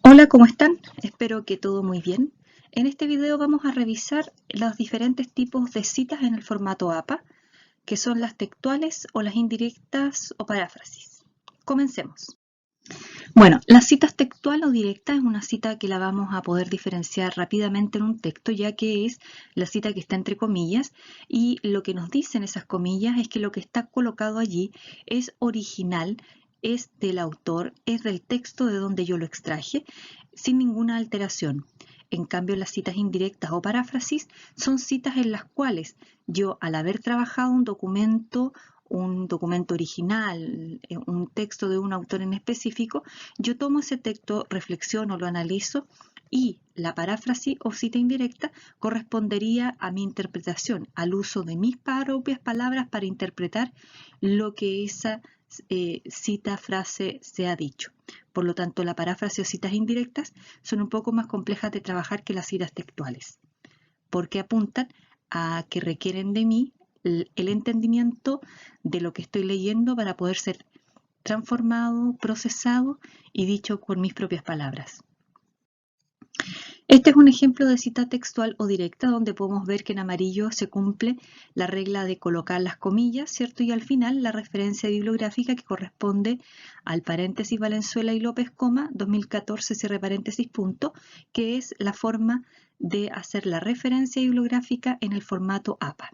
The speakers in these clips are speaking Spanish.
Hola, ¿cómo están? Espero que todo muy bien. En este video vamos a revisar los diferentes tipos de citas en el formato APA, que son las textuales o las indirectas o paráfrasis. Comencemos. Bueno, la cita textual o directa es una cita que la vamos a poder diferenciar rápidamente en un texto, ya que es la cita que está entre comillas, y lo que nos dicen esas comillas es que lo que está colocado allí es original, es del autor, es del texto de donde yo lo extraje, sin ninguna alteración. En cambio, las citas indirectas o paráfrasis son citas en las cuales yo, al haber trabajado un documento original, un texto de un autor en específico, yo tomo ese texto, reflexiono, lo analizo y la paráfrasis o cita indirecta correspondería a mi interpretación, al uso de mis propias palabras para interpretar lo que esa cita, frase se ha dicho. Por lo tanto, la paráfrasis o citas indirectas son un poco más complejas de trabajar que las citas textuales, porque apuntan a que requieren de mí el entendimiento de lo que estoy leyendo para poder ser transformado, procesado y dicho con mis propias palabras. Este es un ejemplo de cita textual o directa donde podemos ver que en amarillo se cumple la regla de colocar las comillas, ¿cierto? Y al final la referencia bibliográfica que corresponde al paréntesis Valenzuela y López, 2014, cierre paréntesis, punto, que es la forma de hacer la referencia bibliográfica en el formato APA.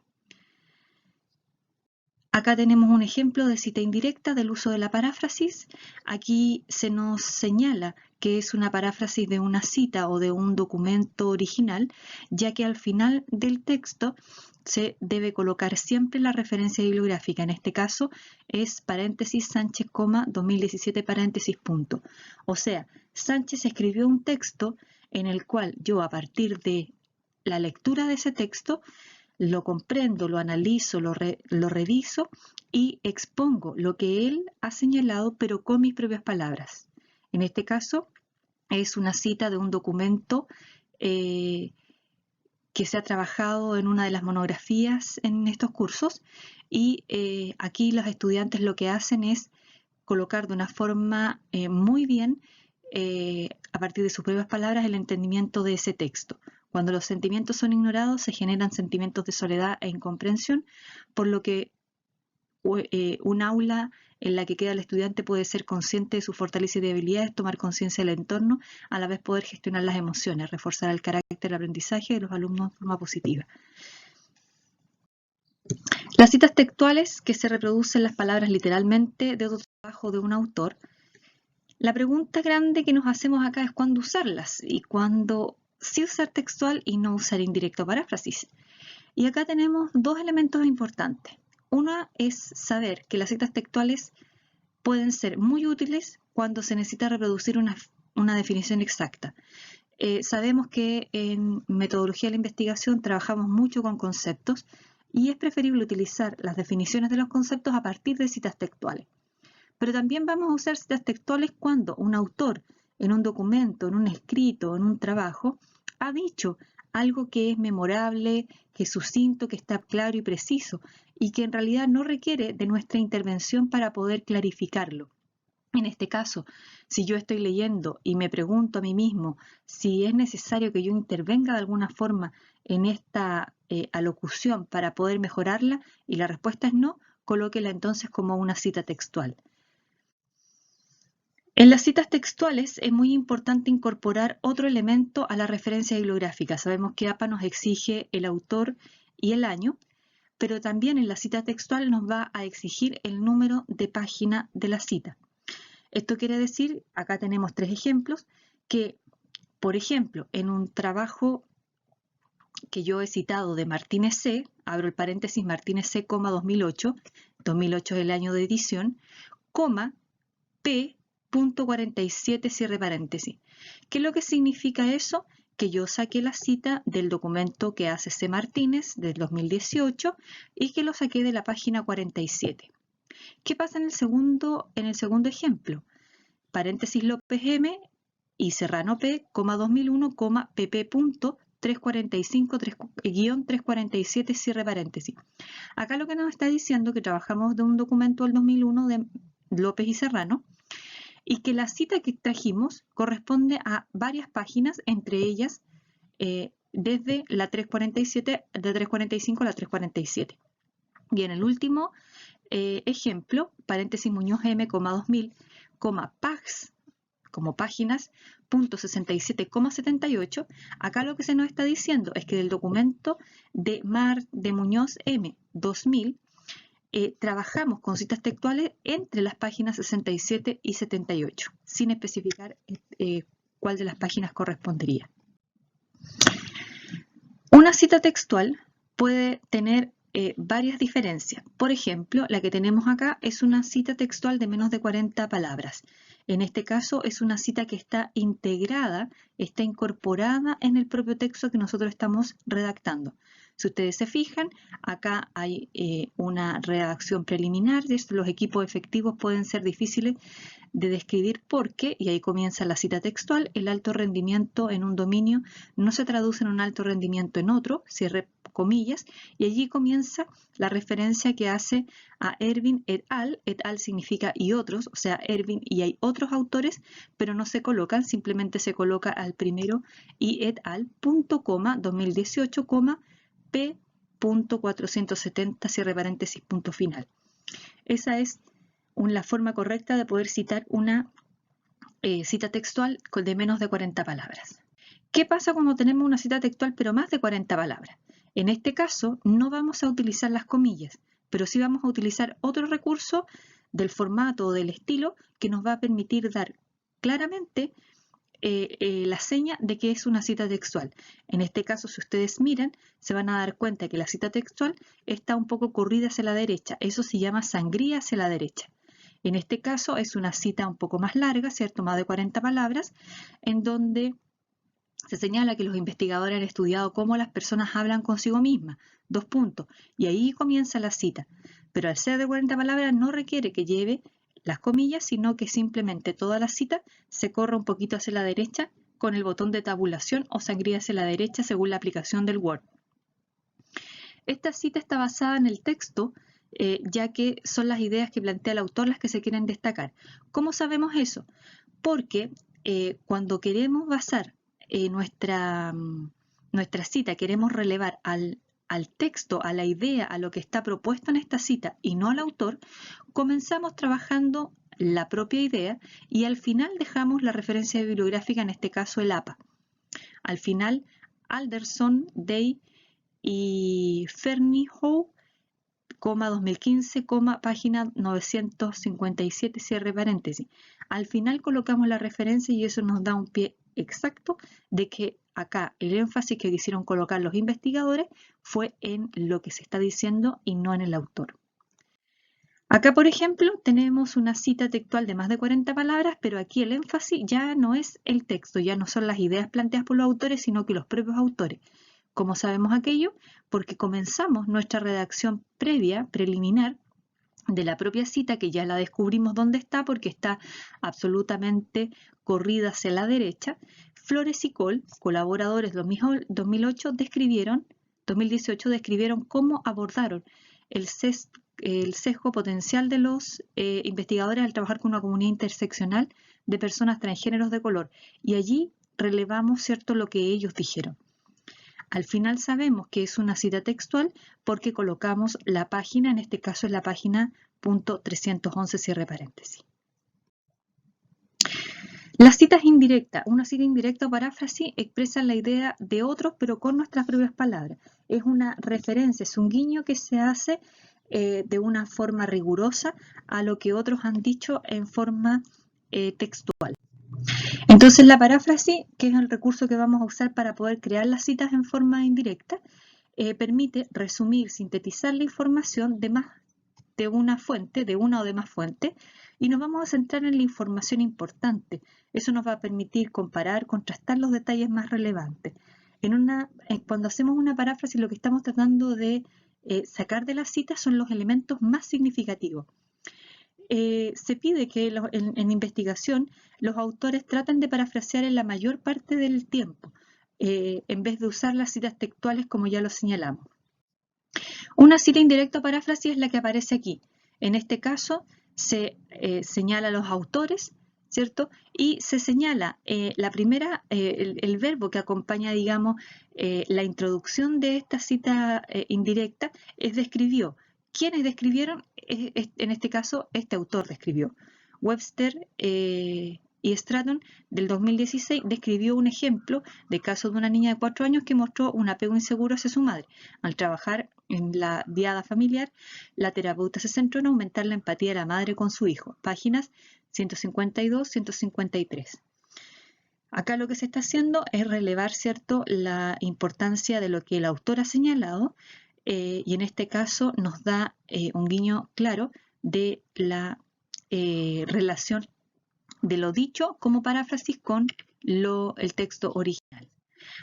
Acá tenemos un ejemplo de cita indirecta del uso de la paráfrasis. Aquí se nos señala que es una paráfrasis de una cita o de un documento original, ya que al final del texto se debe colocar siempre la referencia bibliográfica. En este caso es paréntesis Sánchez, 2017 paréntesis, punto. O sea, Sánchez escribió un texto en el cual yo, a partir de la lectura de ese texto, lo comprendo, lo analizo, lo reviso y expongo lo que él ha señalado, pero con mis propias palabras. En este caso, es una cita de un documento que se ha trabajado en una de las monografías en estos cursos, y aquí los estudiantes lo que hacen es colocar de una forma muy bien, a partir de sus propias palabras, el entendimiento de ese texto. Cuando los sentimientos son ignorados, se generan sentimientos de soledad e incomprensión, por lo que un aula en la que queda el estudiante puede ser consciente de sus fortalezas y debilidades, tomar conciencia del entorno, a la vez poder gestionar las emociones, reforzar el carácter del aprendizaje de los alumnos de forma positiva. Las citas textuales, que se reproducen las palabras literalmente de otro trabajo de un autor. La pregunta grande que nos hacemos acá es cuándo usarlas y cuándo sí usar textual y no usar indirecto o paráfrasis. Y acá tenemos dos elementos importantes. Una es saber que las citas textuales pueden ser muy útiles cuando se necesita reproducir una definición exacta. Sabemos que en metodología de la investigación trabajamos mucho con conceptos y es preferible utilizar las definiciones de los conceptos a partir de citas textuales. Pero también vamos a usar citas textuales cuando un autor en un documento, en un escrito, en un trabajo, ha dicho algo que es memorable, que es sucinto, que está claro y preciso, y que en realidad no requiere de nuestra intervención para poder clarificarlo. En este caso, si yo estoy leyendo y me pregunto a mí mismo si es necesario que yo intervenga de alguna forma en esta alocución para poder mejorarla, y la respuesta es no, colóquela entonces como una cita textual. En las citas textuales es muy importante incorporar otro elemento a la referencia bibliográfica. Sabemos que APA nos exige el autor y el año, pero también en la cita textual nos va a exigir el número de página de la cita. Esto quiere decir, acá tenemos tres ejemplos, que, por ejemplo, en un trabajo que yo he citado de Martínez C., abro el paréntesis Martínez C, 2008, 2008 es el año de edición, P.47, cierre paréntesis. ¿Qué es lo que significa eso? Que yo saqué la cita del documento que hace C. Martínez del 2018 y que lo saqué de la página 47. ¿Qué pasa en el segundo ejemplo? Paréntesis López M y Serrano P, 2001, pp. 345-347, cierre paréntesis. Acá lo que nos está diciendo que trabajamos de un documento del 2001 de López y Serrano, y que la cita que trajimos corresponde a varias páginas, entre ellas desde la 347, de 345 a la 347. Y en el último ejemplo, paréntesis Muñoz M, 2000, pags, como páginas, punto 67,78, acá lo que se nos está diciendo es que del documento de Muñoz M 2000 trabajamos con citas textuales entre las páginas 67 y 78, sin especificar cuál de las páginas correspondería. Una cita textual puede tener varias diferencias. Por ejemplo, la que tenemos acá es una cita textual de menos de 40 palabras. En este caso es una cita que está integrada, está incorporada en el propio texto que nosotros estamos redactando. Si ustedes se fijan, acá hay una redacción preliminar. Los equipos efectivos pueden ser difíciles de describir porque, y ahí comienza la cita textual, el alto rendimiento en un dominio no se traduce en un alto rendimiento en otro, cierre comillas, y allí comienza la referencia que hace a Ervin et al significa y otros, o sea, Ervin y hay otros autores, pero no se colocan, simplemente se coloca al primero y et al, punto, coma, 2018, coma, p.470, cierre paréntesis, punto final. Esa es la forma correcta de poder citar una cita textual de menos de 40 palabras. ¿Qué pasa cuando tenemos una cita textual pero más de 40 palabras? En este caso no vamos a utilizar las comillas, pero sí vamos a utilizar otro recurso del formato o del estilo que nos va a permitir dar claramente la seña de que es una cita textual. En este caso, si ustedes miran, se van a dar cuenta que la cita textual está un poco corrida hacia la derecha. Eso se llama sangría hacia la derecha. En este caso es una cita un poco más larga, ¿cierto? Más de 40 palabras, en donde se señala que los investigadores han estudiado cómo las personas hablan consigo mismas. 2 puntos. Y ahí comienza la cita. Pero al ser de 40 palabras no requiere que lleve las comillas, sino que simplemente toda la cita se corre un poquito hacia la derecha con el botón de tabulación o sangría hacia la derecha según la aplicación del Word. Esta cita está basada en el texto, ya que son las ideas que plantea el autor las que se quieren destacar. ¿Cómo sabemos eso? Porque cuando queremos basar nuestra cita, queremos relevar al texto, a la idea, a lo que está propuesto en esta cita y no al autor, comenzamos trabajando la propia idea y al final dejamos la referencia bibliográfica, en este caso el APA. Al final, Alderson, Day y Fernyhough, 2015, página 957, cierre paréntesis. Al final colocamos la referencia y eso nos da un pie exacto de que acá el énfasis que quisieron colocar los investigadores fue en lo que se está diciendo y no en el autor. Acá, por ejemplo, tenemos una cita textual de más de 40 palabras, pero aquí el énfasis ya no es el texto, ya no son las ideas planteadas por los autores, sino que los propios autores. ¿Cómo sabemos aquello? Porque comenzamos nuestra redacción previa, preliminar, de la propia cita, que ya la descubrimos dónde está, porque está absolutamente corrida hacia la derecha. Flores y Cole, colaboradores 2018, describieron cómo abordaron el sesgo potencial de los investigadores al trabajar con una comunidad interseccional de personas transgéneros de color. Y allí relevamos, ¿cierto?, lo que ellos dijeron. Al final sabemos que es una cita textual porque colocamos la página, en este caso es la página .311, cierre paréntesis. Las citas indirectas. Una cita indirecta o paráfrasis expresa la idea de otros pero con nuestras propias palabras. Es una referencia, es un guiño que se hace de una forma rigurosa a lo que otros han dicho en forma textual. Entonces la paráfrasis, que es el recurso que vamos a usar para poder crear las citas en forma indirecta, permite resumir, sintetizar la información de una fuente, de una o de más fuentes, y nos vamos a centrar en la información importante. Eso nos va a permitir comparar, contrastar los detalles más relevantes. Cuando hacemos una paráfrasis, lo que estamos tratando de sacar de la cita son los elementos más significativos. Se pide que en investigación los autores traten de parafrasear en la mayor parte del tiempo, en vez de usar las citas textuales como ya lo señalamos. Una cita indirecta o paráfrasis es la que aparece aquí. En este caso se señala a los autores ¿cierto? Y se señala la primera, el verbo que acompaña, digamos, la introducción de esta cita indirecta es describió. ¿Quiénes describieron? En este caso, este autor describió. Webster y Stratton del 2016 describió un ejemplo de caso de una niña de 4 años que mostró un apego inseguro hacia su madre. Al trabajar en la diada familiar, la terapeuta se centró en aumentar la empatía de la madre con su hijo. Páginas 152, 153. Acá lo que se está haciendo es relevar, ¿cierto?, la importancia de lo que el autor ha señalado y en este caso nos da un guiño claro de la relación de lo dicho como paráfrasis con el texto original.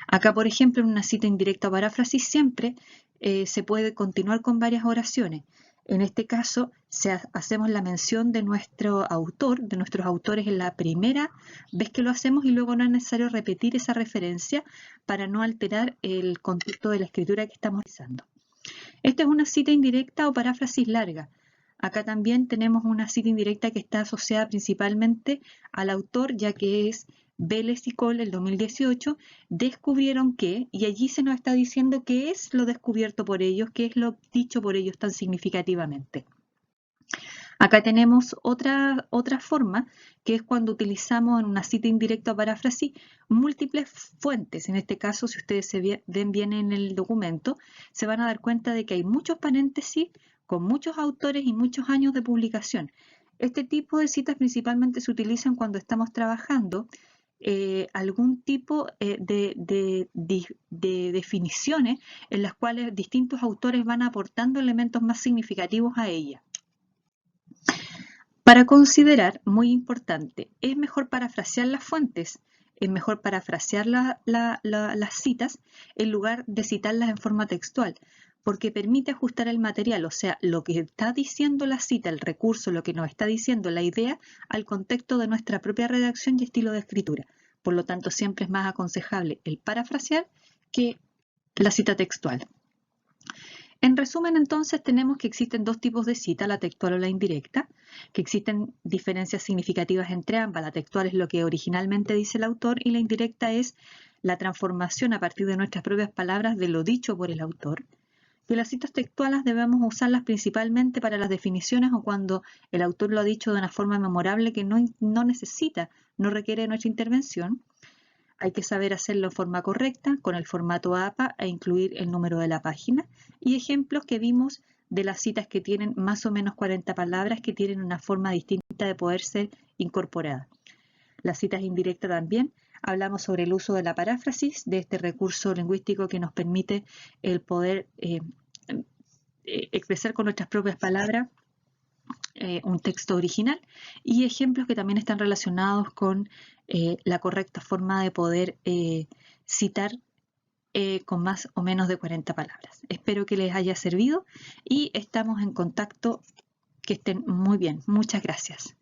Acá, por ejemplo, en una cita indirecta o paráfrasis siempre se puede continuar con varias oraciones. En este caso, hacemos la mención de nuestro autor, de nuestros autores en la primera vez que lo hacemos y luego no es necesario repetir esa referencia para no alterar el contexto de la escritura que estamos realizando. Esta es una cita indirecta o paráfrasis larga. Acá también tenemos una cita indirecta que está asociada principalmente al autor, ya que es Vélez y Cole, el 2018, descubrieron que, y allí se nos está diciendo qué es lo descubierto por ellos, qué es lo dicho por ellos tan significativamente. Acá tenemos otra forma, que es cuando utilizamos en una cita indirecta o paráfrasis múltiples fuentes. En este caso, si ustedes ven bien en el documento, se van a dar cuenta de que hay muchos paréntesis con muchos autores y muchos años de publicación. Este tipo de citas principalmente se utilizan cuando estamos trabajando algún tipo de definiciones en las cuales distintos autores van aportando elementos más significativos a ella. Para considerar, muy importante, es mejor parafrasear las fuentes, es mejor parafrasear las citas en lugar de citarlas en forma textual, porque permite ajustar el material, o sea, lo que está diciendo la cita, el recurso, lo que nos está diciendo la idea, al contexto de nuestra propia redacción y estilo de escritura. Por lo tanto, siempre es más aconsejable el parafrasear que la cita textual. En resumen, entonces, tenemos que existen dos tipos de cita, la textual o la indirecta, que existen diferencias significativas entre ambas. La textual es lo que originalmente dice el autor y la indirecta es la transformación a partir de nuestras propias palabras de lo dicho por el autor. Y las citas textuales debemos usarlas principalmente para las definiciones o cuando el autor lo ha dicho de una forma memorable que no necesita, no requiere nuestra intervención. Hay que saber hacerlo en forma correcta, con el formato APA e incluir el número de la página. Y ejemplos que vimos de las citas que tienen más o menos 40 palabras que tienen una forma distinta de poder ser incorporada. Las citas indirectas también. Hablamos sobre el uso de la paráfrasis, de este recurso lingüístico que nos permite el poder expresar con nuestras propias palabras un texto original y ejemplos que también están relacionados con la correcta forma de poder citar con más o menos de 40 palabras. Espero que les haya servido y estamos en contacto. Que estén muy bien. Muchas gracias.